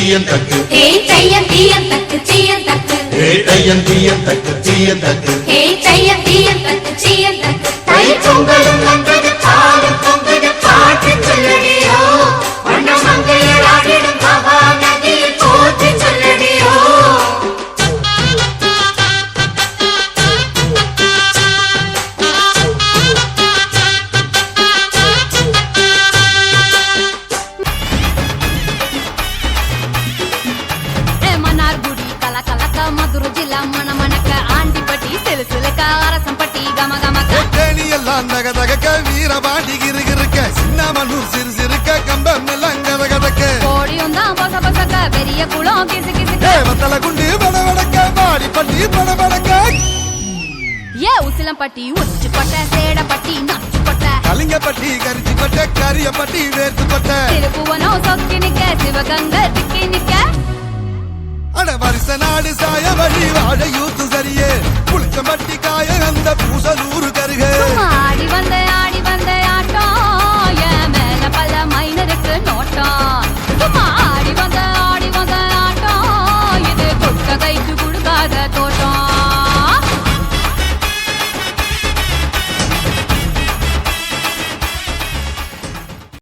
தீயன் தக்கு ஹே தையன் தீயன் தக்கு தீயன் தக்கு ஹே தையன் தீயன் தக்கு தீயன் தக்கு ஹே தையன் தீயன் தக்கு தீயன் தக்கு தை பொங்கலும் வந்தது பாலும் பொங்குது பாட்டு சொல்லடியோ வண்ண மங்கையர் ஆடிடும் மகா நதியில் போற்றி சொல்லடியோ மதுரை ஜில்லா மணமணக்க ஆண்டிப்பட்டி சிலுசிலுக்க அரசம்பட்டி கமகமக்க தேனியெல்லாம் தகதகக்க வீரபாண்டி கிருகிருக்க சின்னமனூர் சிறுசிருக்க கம்பம் எல்லாம் கதகதக்க கோடியும் தான் பொச பொசக்க பெரிய குளம் கிசு கிசுக்க வத்தல குண்டு படபடக்க பாடிப்பட்டி படபடக்க ஏ உசிலம்பட்டி உச்சிப்பட்ட சேடப்பட்டி நச்சுப்பட்ட கலிங்கப்பட்டி கரிச்சிப்பட்ட கரியப்பட்டி வேர்த்துப்பட்ட திருப்புவனம் சொக்கி நிக்க சிவகங்க திக்கி நிக்க அட வருஷ நாடு சாய வழி வாழ யூத்து சரியே புளிச்சம்பட்டி காய அந்த பூசலூரு கருக